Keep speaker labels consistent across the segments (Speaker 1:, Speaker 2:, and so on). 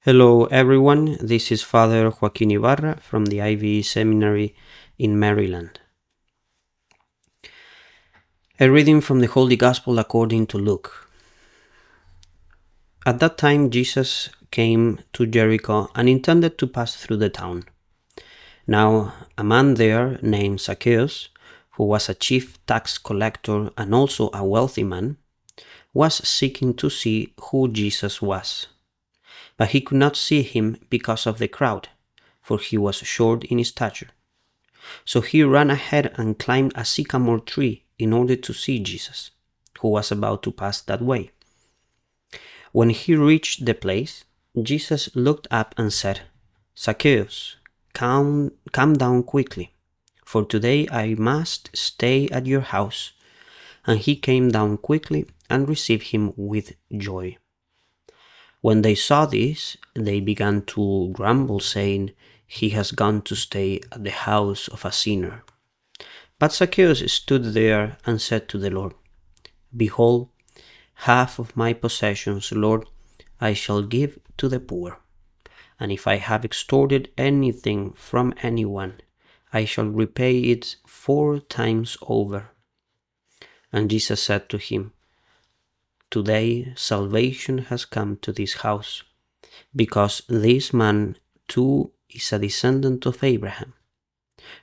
Speaker 1: Hello everyone, this is Father Joaquin Ibarra from the IVE Seminary in Maryland. A reading from the Holy Gospel according to Luke. At that time Jesus came to Jericho and intended to pass through the town. Now a man there named Zacchaeus, who was a chief tax collector and also a wealthy man, was seeking to see who Jesus was. But he could not see him because of the crowd, for he was short in stature. So he ran ahead and climbed a sycamore tree in order to see Jesus, who was about to pass that way. When he reached the place, Jesus looked up and said, "Zacchaeus, come down quickly, for today I must stay at your house." And he came down quickly and received him with joy. When they saw this, they began to grumble, saying, "He has gone to stay at the house of a sinner." But Zacchaeus stood there and said to the Lord, "Behold, half of my possessions, Lord, I shall give to the poor. And if I have extorted anything from anyone, I shall repay it 4 times over." And Jesus said to him, "Today salvation has come to this house, because this man too is a descendant of Abraham.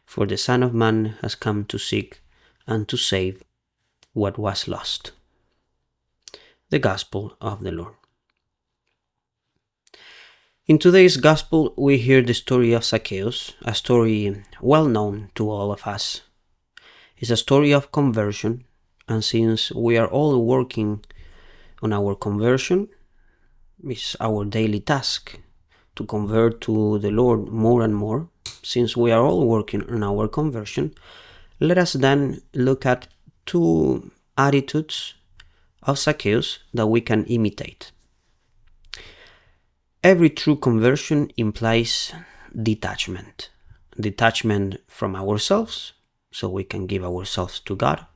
Speaker 1: For the Son of Man has come to seek and to save what was lost." The Gospel of the Lord. In today's Gospel, we hear the story of Zacchaeus, a story well known to all of us. It's a story of conversion, and since we are all working on our conversion, it's our daily task to convert to the Lord more and more. Since we are all working on our conversion, let us then look at 2 attitudes of Zacchaeus that we can imitate. Every true conversion implies detachment. Detachment from ourselves, so we can give ourselves to God.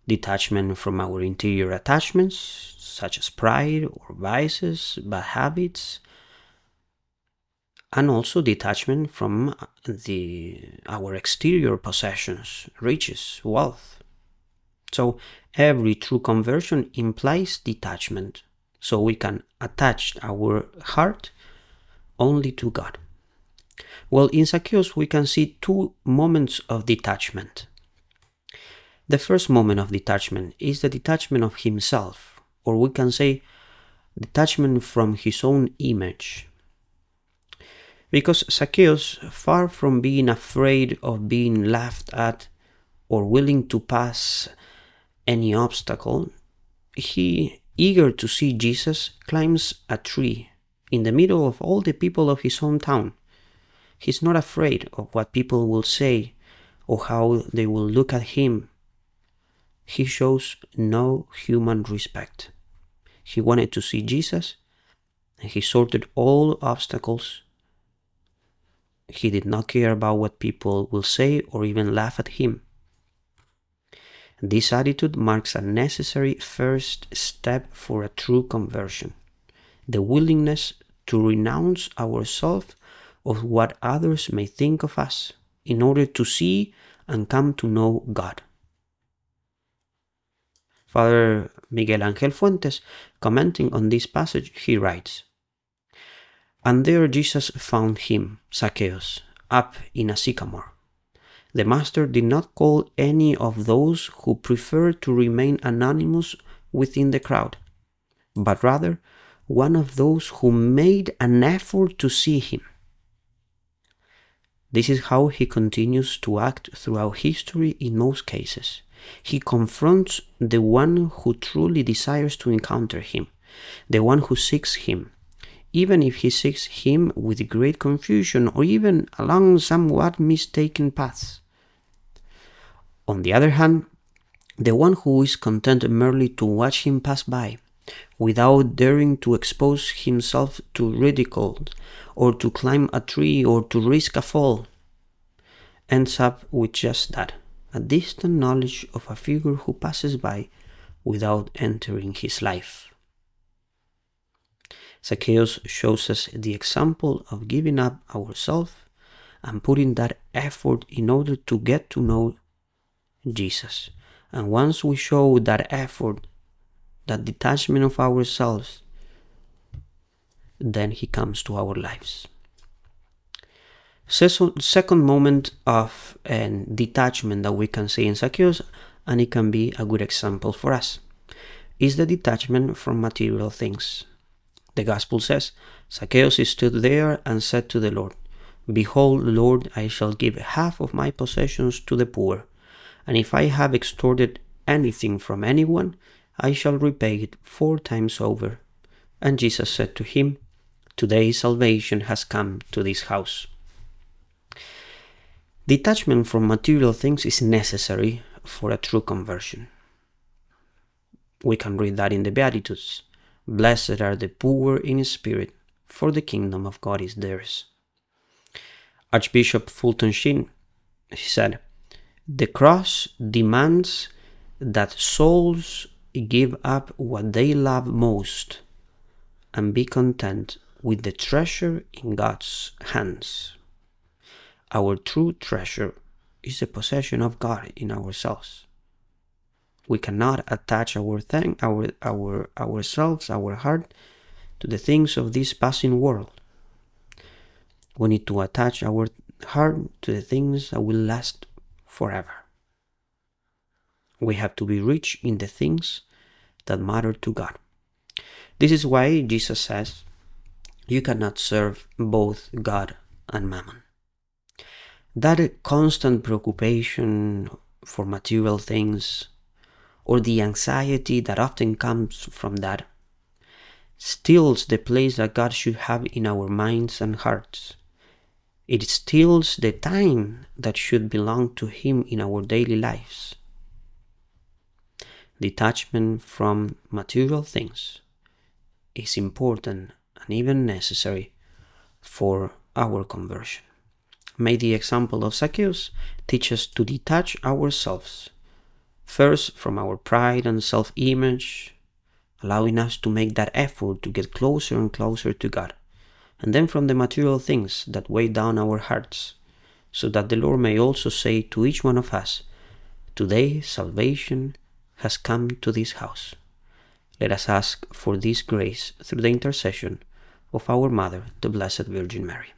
Speaker 1: Detachment from our interior attachments, such as pride or vices, bad habits, and also detachment from our exterior possessions, riches, wealth. So every true conversion implies detachment, so we can attach our heart only to God. Well, in Zacchaeus we can see 2 moments of detachment. The first moment of detachment is the detachment of himself, or we can say detachment from his own image. Because Zacchaeus, far from being afraid of being laughed at or willing to pass any obstacle, he, eager to see Jesus, climbs a tree in the middle of all the people of his hometown. He's not afraid of what people will say or how they will look at him. He shows no human respect. He wanted to see Jesus, and he sorted all obstacles. He did not care about what people will say or even laugh at him. This attitude marks a necessary first step for a true conversion, the willingness to renounce ourselves of what others may think of us in order to see and come to know God. Father Miguel Ángel Fuentes, commenting on this passage, he writes, "And there Jesus found him, Zacchaeus, up in a sycamore. The Master did not call any of those who preferred to remain anonymous within the crowd, but rather one of those who made an effort to see him. This is how he continues to act throughout history in most cases. He confronts the one who truly desires to encounter him, the one who seeks him, even if he seeks him with great confusion or even along somewhat mistaken paths. On the other hand, the one who is content merely to watch him pass by, without daring to expose himself to ridicule, or to climb a tree, or to risk a fall, ends up with just that, a distant knowledge of a figure who passes by without entering his life." Zacchaeus shows us the example of giving up ourselves and putting that effort in order to get to know Jesus. And once we show that effort, that detachment of ourselves, then he comes to our lives. Second moment of detachment that we can see in Zacchaeus, and it can be a good example for us, is the detachment from material things. The Gospel says, Zacchaeus stood there and said to the Lord, Behold, Lord, I shall give half of my possessions to the poor, and if I have extorted anything from anyone, I shall repay it 4 times over. And Jesus said to him, Today salvation has come to this house. Detachment from material things is necessary for a true conversion. We can read that in the Beatitudes. Blessed are the poor in spirit, for the kingdom of God is theirs. Archbishop Fulton Sheen, he said, The cross demands that souls give up what they love most and be content with the treasure in God's hands. Our true treasure is the possession of God in ourselves. We cannot attach ourselves, our heart, to the things of this passing world. We need to attach our heart to the things that will last forever. We have to be rich in the things that matter to God. This is why Jesus says, you cannot serve both God and mammon. That constant preoccupation for material things, or the anxiety that often comes from that, steals the place that God should have in our minds and hearts. It steals the time that should belong to Him in our daily lives. Detachment from material things is important and even necessary for our conversion. May the example of Zacchaeus teach us to detach ourselves, first from our pride and self-image, allowing us to make that effort to get closer and closer to God, and then from the material things that weigh down our hearts, so that the Lord may also say to each one of us, Today salvation has come to this house. Let us ask for this grace through the intercession of our Mother, the Blessed Virgin Mary.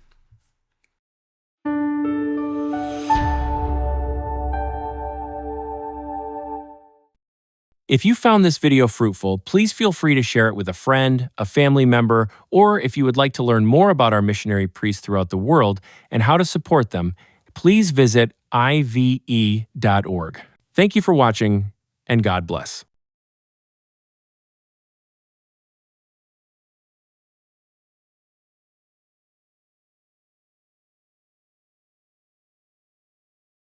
Speaker 2: If you found this video fruitful, please feel free to share it with a friend, a family member, or if you would like to learn more about our missionary priests throughout the world and how to support them, please visit IVE.org. Thank you for watching, and God bless.